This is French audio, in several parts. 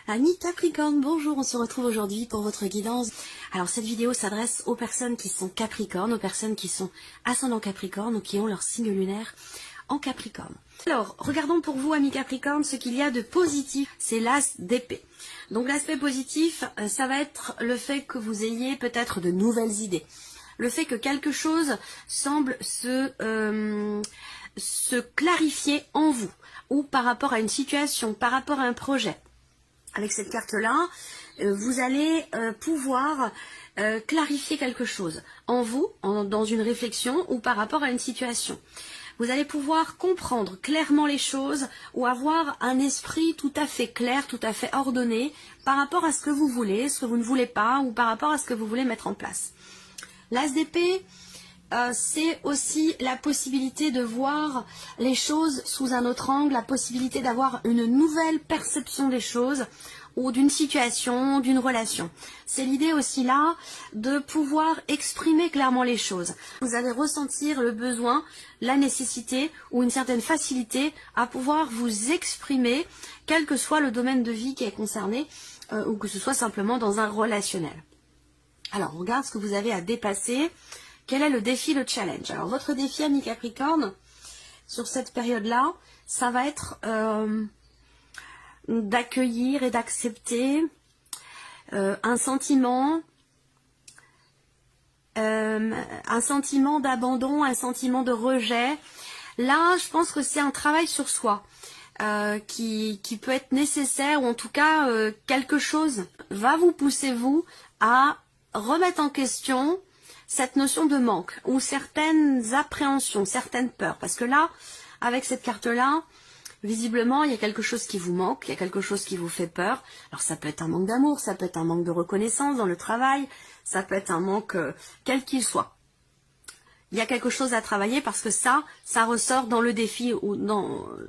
Amis Capricorne, bonjour, on se retrouve aujourd'hui pour votre guidance. Alors cette vidéo s'adresse aux personnes qui sont Capricorne, aux personnes qui sont ascendant Capricorne ou qui ont leur signe lunaire en Capricorne. Alors, regardons pour vous, amis Capricorne, ce qu'il y a de positif, c'est l'as d'épée. Donc l'aspect positif, ça va être le fait que vous ayez peut-être de nouvelles idées. Le fait que quelque chose semble se clarifier en vous, ou par rapport à une situation, par rapport à un projet. Avec cette carte-là, vous allez pouvoir clarifier quelque chose en vous, dans une réflexion ou par rapport à une situation. Vous allez pouvoir comprendre clairement les choses ou avoir un esprit tout à fait clair, tout à fait ordonné par rapport à ce que vous voulez, ce que vous ne voulez pas ou par rapport à ce que vous voulez mettre en place. L'as d'épée, c'est aussi la possibilité de voir les choses sous un autre angle, la possibilité d'avoir une nouvelle perception des choses ou d'une situation, d'une relation. C'est l'idée aussi là de pouvoir exprimer clairement les choses. Vous allez ressentir le besoin, la nécessité ou une certaine facilité à pouvoir vous exprimer, quel que soit le domaine de vie qui est concerné ou que ce soit simplement dans un relationnel. Alors, on regarde ce que vous avez à dépasser. Quel est le défi, le challenge? Alors, votre défi, ami Capricorne, sur cette période-là, ça va être d'accueillir et d'accepter un sentiment d'abandon, un sentiment de rejet. Là, je pense que c'est un travail sur soi qui peut être nécessaire, ou en tout cas, quelque chose va vous pousser, vous, à remettre en question cette notion de manque ou certaines appréhensions, certaines peurs. Parce que là, avec cette carte-là, visiblement, il y a quelque chose qui vous manque, il y a quelque chose qui vous fait peur. Alors ça peut être un manque d'amour, ça peut être un manque de reconnaissance dans le travail, ça peut être un manque quel qu'il soit. Il y a quelque chose à travailler parce que ça ressort dans le défi ou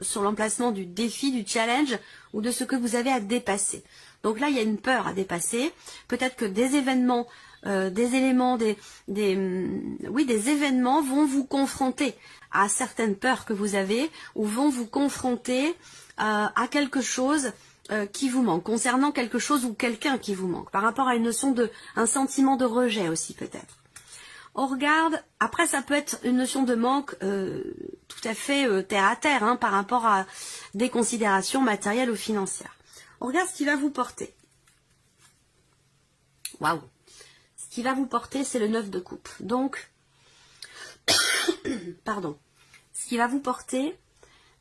sur l'emplacement du défi, du challenge ou de ce que vous avez à dépasser. Donc là, il y a une peur à dépasser. Peut-être que des événements, des événements vont vous confronter à certaines peurs que vous avez ou vont vous confronter à quelque chose qui vous manque, concernant quelque chose ou quelqu'un qui vous manque, par rapport à une notion un sentiment de rejet aussi peut-être. On regarde, après ça peut être une notion de manque tout à fait terre à terre hein, par rapport à des considérations matérielles ou financières. On regarde ce qui va vous porter. Waouh! Ce qui va vous porter, c'est le 9 de coupe. Donc, pardon. Ce qui va vous porter,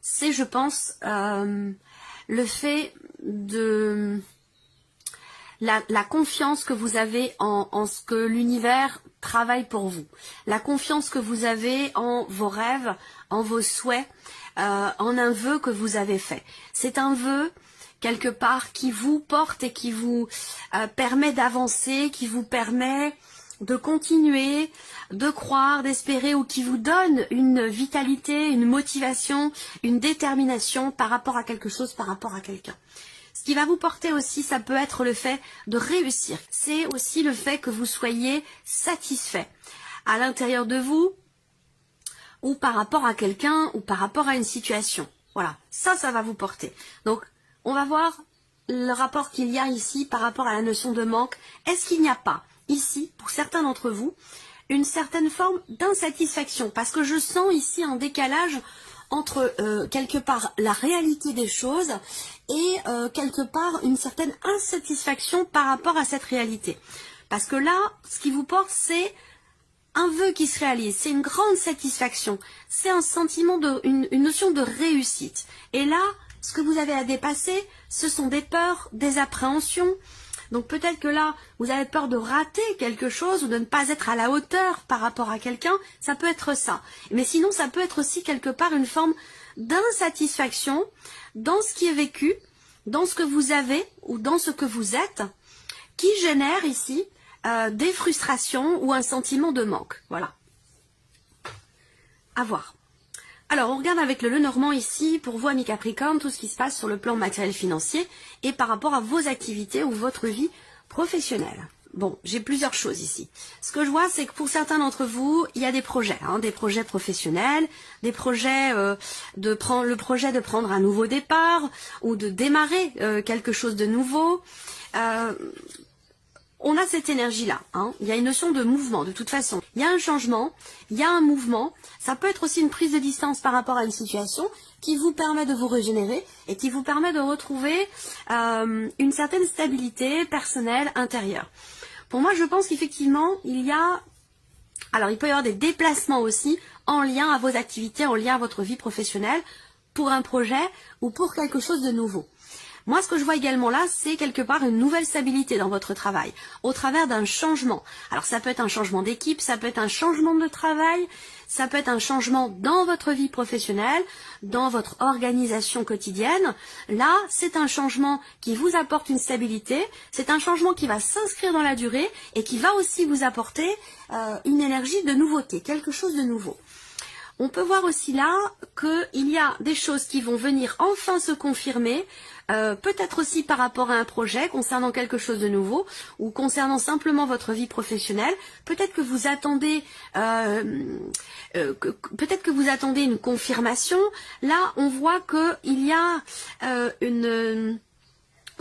c'est, je pense, le fait de la confiance que vous avez en ce que l'univers travaille pour vous. La confiance que vous avez en vos rêves, en vos souhaits, en un vœu que vous avez fait. C'est un vœu quelque part qui vous porte et qui vous permet d'avancer, qui vous permet de continuer, de croire, d'espérer ou qui vous donne une vitalité, une motivation, une détermination par rapport à quelque chose, par rapport à quelqu'un. Ce qui va vous porter aussi, ça peut être le fait de réussir. C'est aussi le fait que vous soyez satisfait à l'intérieur de vous ou par rapport à quelqu'un ou par rapport à une situation. Voilà, ça va vous porter. Donc, on va voir le rapport qu'il y a ici par rapport à la notion de manque. Est-ce qu'il n'y a pas ici, pour certains d'entre vous, une certaine forme d'insatisfaction? Parce que je sens ici un décalage entre quelque part la réalité des choses et quelque part une certaine insatisfaction par rapport à cette réalité. Parce que là, ce qui vous porte, c'est un vœu qui se réalise, c'est une grande satisfaction, c'est un sentiment une notion de réussite. Et là, ce que vous avez à dépasser, ce sont des peurs, des appréhensions. Donc peut-être que là, vous avez peur de rater quelque chose ou de ne pas être à la hauteur par rapport à quelqu'un. Ça peut être ça. Mais sinon, ça peut être aussi quelque part une forme d'insatisfaction dans ce qui est vécu, dans ce que vous avez ou dans ce que vous êtes, qui génère ici des frustrations ou un sentiment de manque. Voilà. À voir. Alors, on regarde avec le Lenormand ici, pour vous, amis Capricorne, tout ce qui se passe sur le plan matériel financier et par rapport à vos activités ou votre vie professionnelle. bon, j'ai plusieurs choses ici. Ce que je vois, c'est que pour certains d'entre vous, il y a des projets, des projets professionnels, des projets le projet de prendre un nouveau départ ou de démarrer quelque chose de nouveau. On a cette énergie-là, il y a une notion de mouvement de toute façon. Il y a un changement, il y a un mouvement, ça peut être aussi une prise de distance par rapport à une situation qui vous permet de vous régénérer et qui vous permet de retrouver une certaine stabilité personnelle intérieure. Pour moi, je pense qu'effectivement, il peut y avoir des déplacements aussi en lien à vos activités, en lien à votre vie professionnelle, pour un projet ou pour quelque chose de nouveau. Moi, ce que je vois également là, c'est quelque part une nouvelle stabilité dans votre travail, au travers d'un changement. Alors, ça peut être un changement d'équipe, ça peut être un changement de travail, ça peut être un changement dans votre vie professionnelle, dans votre organisation quotidienne. Là, c'est un changement qui vous apporte une stabilité, c'est un changement qui va s'inscrire dans la durée et qui va aussi vous apporter une énergie de nouveauté, quelque chose de nouveau. On peut voir aussi là qu'il y a des choses qui vont venir enfin se confirmer, peut-être aussi par rapport à un projet concernant quelque chose de nouveau ou concernant simplement votre vie professionnelle. Peut-être que vous attendez une confirmation. Là, on voit qu'il y a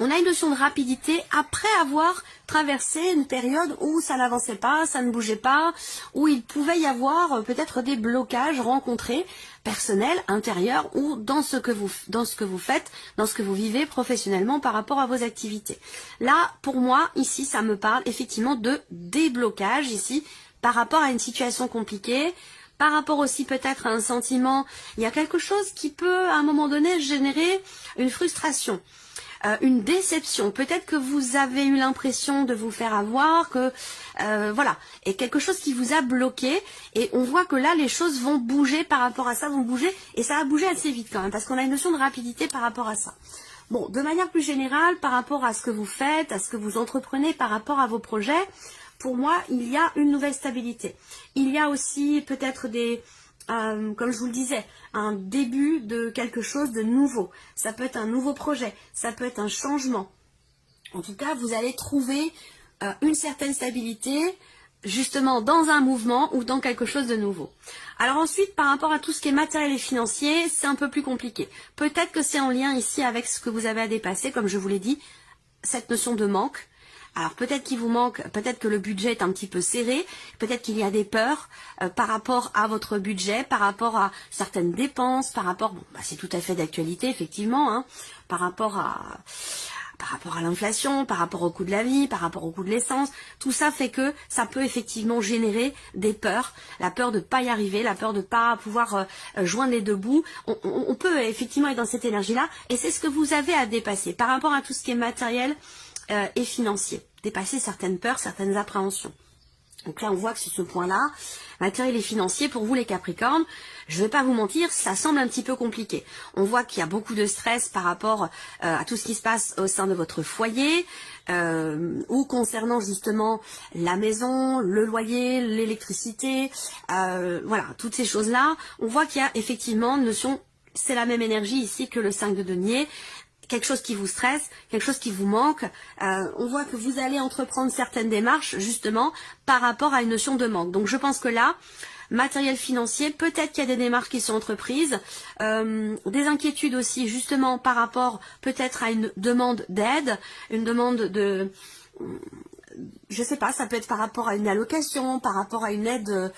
on a une notion de rapidité après avoir traversé une période où ça n'avançait pas, ça ne bougeait pas, où il pouvait y avoir peut-être des blocages rencontrés, personnels, intérieurs, ou dans ce que vous faites, dans ce que vous vivez professionnellement par rapport à vos activités. Là, pour moi, ici, ça me parle effectivement de déblocage, ici, par rapport à une situation compliquée, par rapport aussi peut-être à un sentiment, il y a quelque chose qui peut, à un moment donné, générer une frustration. Une déception, peut-être que vous avez eu l'impression de vous faire avoir, et quelque chose qui vous a bloqué, et on voit que là les choses vont bouger par rapport à ça, et ça va bouger assez vite quand même, parce qu'on a une notion de rapidité par rapport à ça. Bon, de manière plus générale, par rapport à ce que vous faites, à ce que vous entreprenez, par rapport à vos projets, pour moi, il y a une nouvelle stabilité. Il y a aussi peut-être comme je vous le disais, un début de quelque chose de nouveau. Ça peut être un nouveau projet, ça peut être un changement. En tout cas, vous allez trouver une certaine stabilité, justement dans un mouvement ou dans quelque chose de nouveau. Alors ensuite, par rapport à tout ce qui est matériel et financier, c'est un peu plus compliqué. Peut-être que c'est en lien ici avec ce que vous avez à dépasser, comme je vous l'ai dit, cette notion de manque. Alors peut-être qu'il vous manque, peut-être que le budget est un petit peu serré, peut-être qu'il y a des peurs par rapport à votre budget, par rapport à certaines dépenses, par rapport, c'est tout à fait d'actualité effectivement, par rapport à l'inflation, par rapport au coût de la vie, par rapport au coût de l'essence, tout ça fait que ça peut effectivement générer des peurs, la peur de ne pas y arriver, la peur de ne pas pouvoir joindre les deux bouts. On peut effectivement être dans cette énergie-là, et c'est ce que vous avez à dépasser par rapport à tout ce qui est matériel et financier. Dépasser certaines peurs, certaines appréhensions. Donc là, on voit que sur ce point-là, matériel et financier, pour vous les Capricornes, je ne vais pas vous mentir, ça semble un petit peu compliqué. On voit qu'il y a beaucoup de stress par rapport à tout ce qui se passe au sein de votre foyer, ou concernant justement la maison, le loyer, l'électricité, toutes ces choses-là. On voit qu'il y a effectivement une notion, c'est la même énergie ici que le 5 de denier, quelque chose qui vous stresse, quelque chose qui vous manque. On voit que vous allez entreprendre certaines démarches justement par rapport à une notion de manque. Donc je pense que là, matériel financier, peut-être qu'il y a des démarches qui sont entreprises, des inquiétudes aussi justement par rapport peut-être à une demande d'aide, une demande de... Je sais pas, ça peut être par rapport à une allocation, par rapport à une aide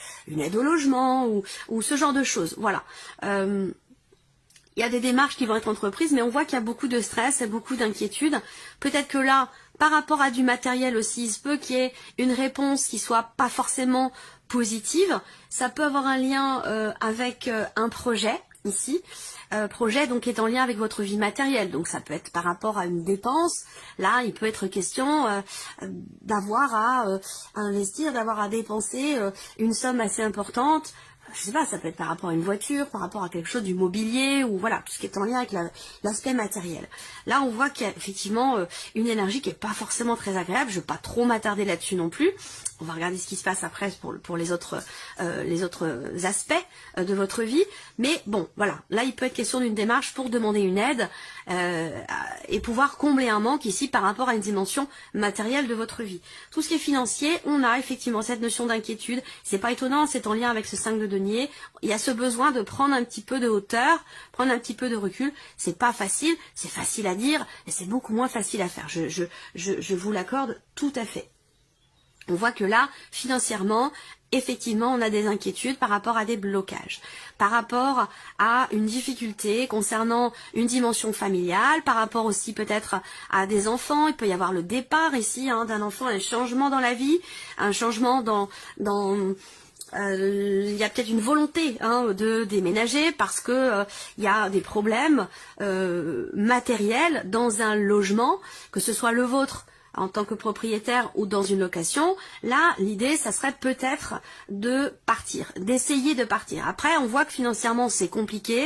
au logement ou ce genre de choses. Voilà. Il y a des démarches qui vont être entreprises, mais on voit qu'il y a beaucoup de stress et beaucoup d'inquiétude. Peut-être que là, par rapport à du matériel aussi, il se peut qu'il y ait une réponse qui soit pas forcément positive. Ça peut avoir un lien avec un projet, ici. Projet donc qui est en lien avec votre vie matérielle. Donc ça peut être par rapport à une dépense. Là, il peut être question d'avoir à investir, d'avoir à dépenser une somme assez importante. Je sais pas, ça peut être par rapport à une voiture, par rapport à quelque chose du mobilier, ou voilà, tout ce qui est en lien avec l'aspect matériel. Là, on voit qu'il y a effectivement une énergie qui est pas forcément très agréable, je ne vais pas trop m'attarder là-dessus non plus. On va regarder ce qui se passe après pour les autres aspects de votre vie. Mais bon, voilà. Là, il peut être question d'une démarche pour demander une aide et pouvoir combler un manque ici par rapport à une dimension matérielle de votre vie. Tout ce qui est financier, on a effectivement cette notion d'inquiétude. C'est pas étonnant, c'est en lien avec ce 5 de denier. Il y a ce besoin de prendre un petit peu de hauteur, prendre un petit peu de recul. C'est pas facile, c'est facile à dire, et c'est beaucoup moins facile à faire. Je vous l'accorde tout à fait. On voit que là, financièrement, effectivement, on a des inquiétudes par rapport à des blocages, par rapport à une difficulté concernant une dimension familiale, par rapport aussi peut-être à des enfants. Il peut y avoir le départ ici d'un enfant, un changement dans la vie, un changement il y a peut-être une volonté de déménager parce que il y a des problèmes matériels dans un logement, que ce soit le vôtre en tant que propriétaire ou dans une location. Là, l'idée, ça serait peut-être de partir, d'essayer de partir. Après, on voit que financièrement, c'est compliqué.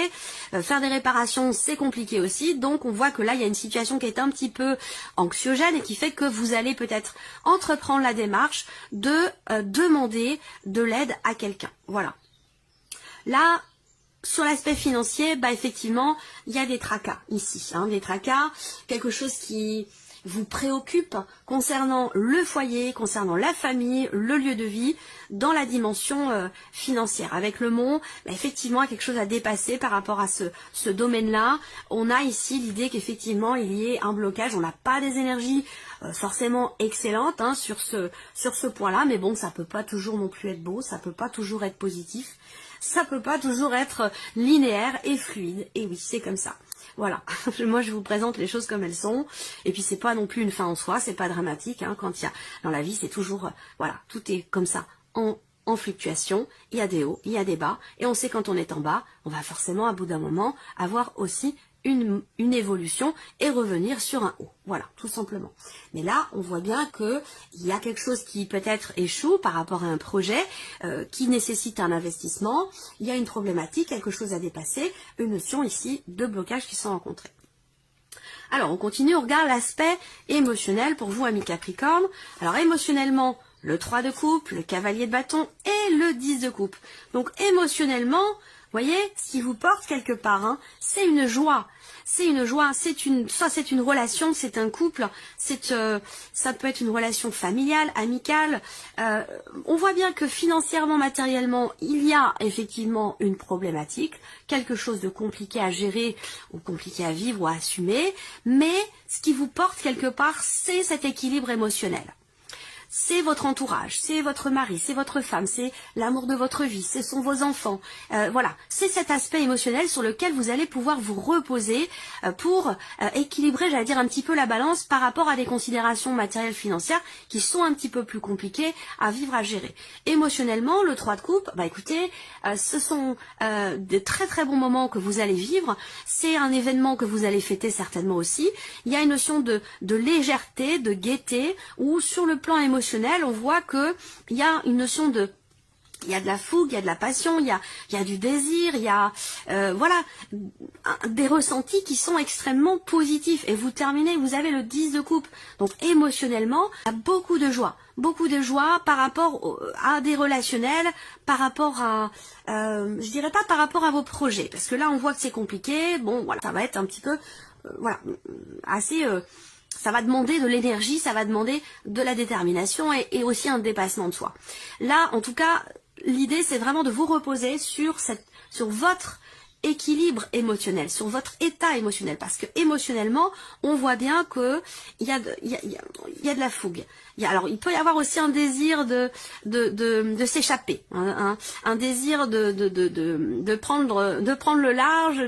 Faire des réparations, c'est compliqué aussi. Donc, on voit que là, il y a une situation qui est un petit peu anxiogène et qui fait que vous allez peut-être entreprendre la démarche de demander de l'aide à quelqu'un. Voilà. Là, sur l'aspect financier, effectivement, il y a des tracas ici. Des tracas, quelque chose qui vous préoccupe concernant le foyer, concernant la famille, le lieu de vie, dans la dimension financière. Avec le mont, effectivement, il y a quelque chose à dépasser par rapport à ce domaine-là. On a ici l'idée qu'effectivement, il y ait un blocage. On n'a pas des énergies forcément excellentes sur ce point-là, mais bon, ça peut pas toujours non plus être beau, ça peut pas toujours être positif, ça peut pas toujours être linéaire et fluide. Et oui, c'est comme ça. Voilà, moi je vous présente les choses comme elles sont, et puis c'est pas non plus une fin en soi, c'est pas dramatique, quand il y a, dans la vie c'est toujours, voilà, tout est comme ça, en fluctuation, il y a des hauts, il y a des bas, et on sait quand on est en bas, on va forcément à bout d'un moment avoir aussi une évolution et revenir sur un haut. Voilà, tout simplement. Mais là, on voit bien que il y a quelque chose qui peut-être échoue par rapport à un projet qui nécessite un investissement. Il y a une problématique, quelque chose à dépasser, une notion ici de blocage qui sont rencontrés. Alors, on continue, on regarde l'aspect émotionnel pour vous, amis Capricorne. Alors, émotionnellement, le 3 de coupe, le cavalier de bâton et le 10 de coupe. Donc, émotionnellement, voyez, ce qui vous porte quelque part, c'est une joie. C'est une joie, soit c'est une relation, c'est un couple, ça peut être une relation familiale, amicale. On voit bien que financièrement, matériellement, il y a effectivement une problématique, quelque chose de compliqué à gérer ou compliqué à vivre ou à assumer, mais ce qui vous porte quelque part, c'est cet équilibre émotionnel. C'est votre entourage, c'est votre mari, c'est votre femme, c'est l'amour de votre vie, ce sont vos enfants. Voilà, c'est cet aspect émotionnel sur lequel vous allez pouvoir vous reposer pour équilibrer, j'allais dire, un petit peu la balance par rapport à des considérations matérielles financières qui sont un petit peu plus compliquées à vivre, à gérer. Émotionnellement, le 3 de coupe, écoutez, ce sont de très très bons moments que vous allez vivre. C'est un événement que vous allez fêter certainement aussi. Il y a une notion de légèreté, de gaieté, où sur le plan émotionnel, on voit que il y a une notion de, il y a de la fougue, il y a de la passion, il y a du désir, il y a voilà, des ressentis qui sont extrêmement positifs. Et vous terminez, vous avez le 10 de coupe. Donc émotionnellement, il y a beaucoup de joie par rapport à des relationnels, par rapport à, je dirais pas par rapport à vos projets, parce que là on voit que c'est compliqué. Bon, voilà, ça va être un petit peu, voilà, assez. Ça va demander de l'énergie, ça va demander de la détermination et aussi un dépassement de soi. Là, en tout cas, l'idée, c'est vraiment de vous reposer sur votre équilibre émotionnel, sur votre état émotionnel, parce que émotionnellement, on voit bien que il y a de la fougue. Alors, il peut y avoir aussi un désir de s'échapper, un désir de prendre le large,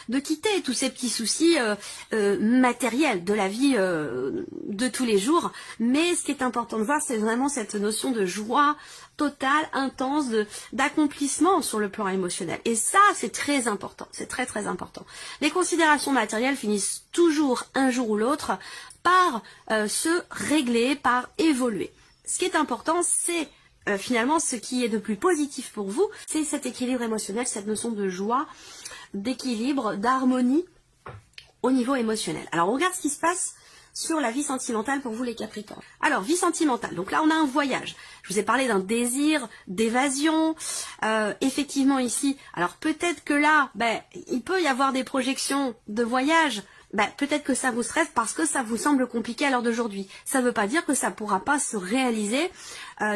de quitter tous ces petits soucis matériels de la vie de tous les jours. Mais ce qui est important de voir, c'est vraiment cette notion de joie totale, intense, d'accomplissement sur le plan émotionnel. Et ça, c'est très important, c'est très très important. Les considérations matérielles finissent toujours un jour ou l'autre par se régler, par évoluer. Ce qui est important, c'est finalement ce qui est de plus positif pour vous, c'est cet équilibre émotionnel, cette notion de joie, d'équilibre, d'harmonie au niveau émotionnel. Alors on regarde ce qui se passe sur la vie sentimentale pour vous les Capricornes. Alors, vie sentimentale, donc là on a un voyage. Je vous ai parlé d'un désir, d'évasion, effectivement ici, alors peut-être que là, il peut y avoir des projections de voyage, peut-être que ça vous stresse parce que ça vous semble compliqué à l'heure d'aujourd'hui. Ça ne veut pas dire que ça ne pourra pas se réaliser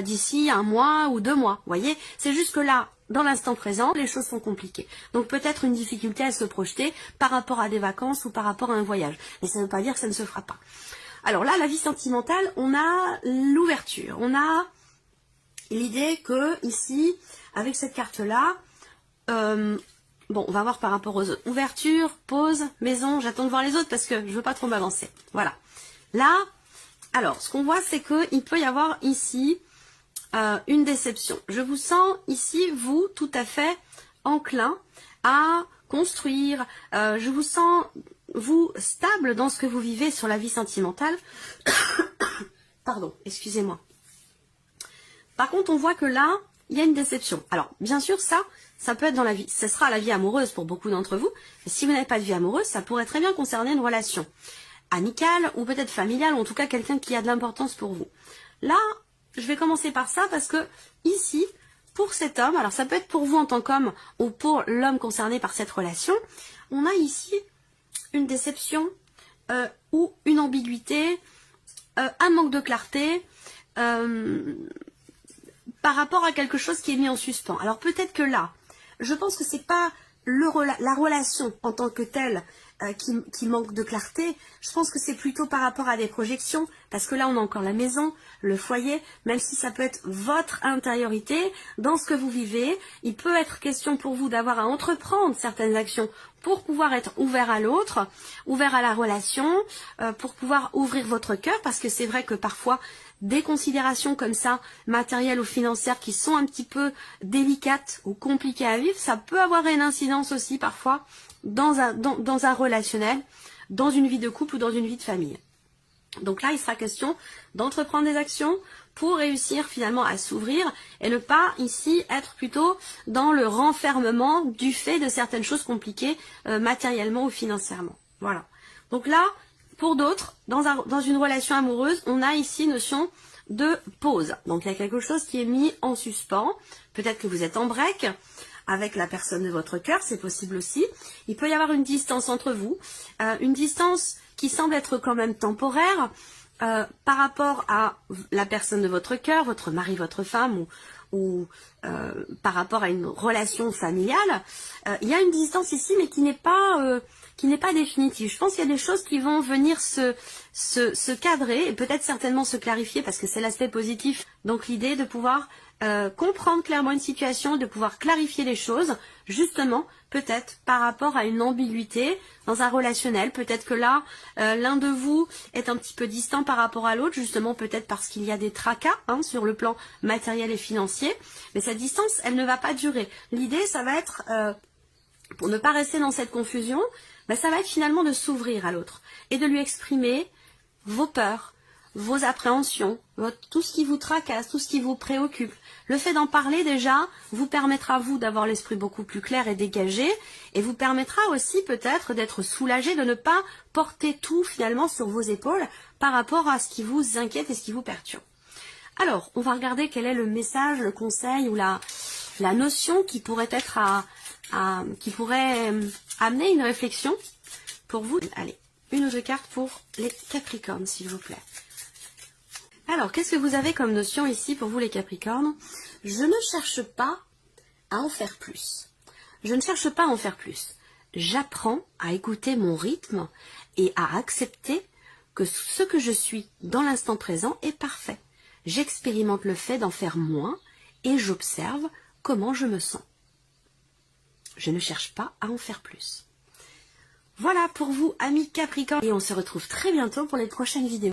d'ici 1 mois ou 2 mois, vous voyez. C'est juste que là, dans l'instant présent, les choses sont compliquées. Donc peut-être une difficulté à se projeter par rapport à des vacances ou par rapport à un voyage. Mais ça ne veut pas dire que ça ne se fera pas. Alors là, la vie sentimentale, on a l'ouverture. On a l'idée que ici, avec cette carte-là, bon, on va voir par rapport aux autres. Ouverture, pause, maison, j'attends de voir les autres parce que je veux pas trop m'avancer. Voilà. Là, alors, ce qu'on voit, c'est qu'il peut y avoir ici une déception. Je vous sens ici, vous, tout à fait enclin à construire. Je vous sens, vous, stable dans ce que vous vivez sur la vie sentimentale. Pardon, excusez-moi. Par contre, on voit que là, il y a une déception. Alors, bien sûr, ça peut être dans la vie. Ce sera la vie amoureuse pour beaucoup d'entre vous. Mais si vous n'avez pas de vie amoureuse, ça pourrait très bien concerner une relation amicale ou peut-être familiale, ou en tout cas quelqu'un qui a de l'importance pour vous. Là, je vais commencer par ça parce que ici, pour cet homme, alors ça peut être pour vous en tant qu'homme ou pour l'homme concerné par cette relation, on a ici une déception ou une ambiguïté, un manque de clarté, par rapport à quelque chose qui est mis en suspens. Alors peut-être que là, je pense que c'est pas la relation en tant que telle qui manque de clarté. Je pense que c'est plutôt par rapport à des projections, parce que là on a encore la maison, le foyer, même si ça peut être votre intériorité, dans ce que vous vivez, il peut être question pour vous d'avoir à entreprendre certaines actions pour pouvoir être ouvert à l'autre, ouvert à la relation, pour pouvoir ouvrir votre cœur, parce que c'est vrai que parfois des considérations comme ça, matérielles ou financières, qui sont un petit peu délicates ou compliquées à vivre, ça peut avoir une incidence aussi parfois dans un relationnel, dans une vie de couple ou dans une vie de famille. Donc là, il sera question d'entreprendre des actions pour réussir finalement à s'ouvrir et ne pas ici être plutôt dans le renfermement du fait de certaines choses compliquées matériellement ou financièrement. Voilà. Donc là, pour d'autres, dans une relation amoureuse, on a ici notion de pause. Donc il y a quelque chose qui est mis en suspens. Peut-être que vous êtes en break avec la personne de votre cœur, c'est possible aussi. Il peut y avoir une distance entre vous, une distance qui semble être quand même temporaire par rapport à la personne de votre cœur, votre mari, votre femme, ou par rapport à une relation familiale. Il y a une distance ici, mais qui n'est pas définitive. Je pense qu'il y a des choses qui vont venir se cadrer et peut-être certainement se clarifier parce que c'est l'aspect positif. Donc l'idée de pouvoir comprendre clairement une situation, de pouvoir clarifier les choses, justement, peut-être par rapport à une ambiguïté dans un relationnel. Peut-être que là, l'un de vous est un petit peu distant par rapport à l'autre, justement peut-être parce qu'il y a des tracas sur le plan matériel et financier. Mais cette distance, elle ne va pas durer. L'idée, ça va être, pour ne pas rester dans cette confusion, ça va être finalement de s'ouvrir à l'autre et de lui exprimer vos peurs, vos appréhensions, tout ce qui vous tracasse, tout ce qui vous préoccupe. Le fait d'en parler déjà vous permettra vous d'avoir l'esprit beaucoup plus clair et dégagé et vous permettra aussi peut-être d'être soulagé, de ne pas porter tout finalement sur vos épaules par rapport à ce qui vous inquiète et ce qui vous perturbe. Alors, on va regarder quel est le message, le conseil ou la notion qui pourrait être qui pourrait amener une réflexion pour vous. Allez, une ou deux cartes pour les Capricornes, s'il vous plaît. Alors, qu'est-ce que vous avez comme notion ici pour vous les Capricornes? Je ne cherche pas à en faire plus. Je ne cherche pas à en faire plus. J'apprends à écouter mon rythme et à accepter que ce que je suis dans l'instant présent est parfait. J'expérimente le fait d'en faire moins et j'observe comment je me sens. Je ne cherche pas à en faire plus. Voilà pour vous, amis Capricornes. Et on se retrouve très bientôt pour les prochaines vidéos.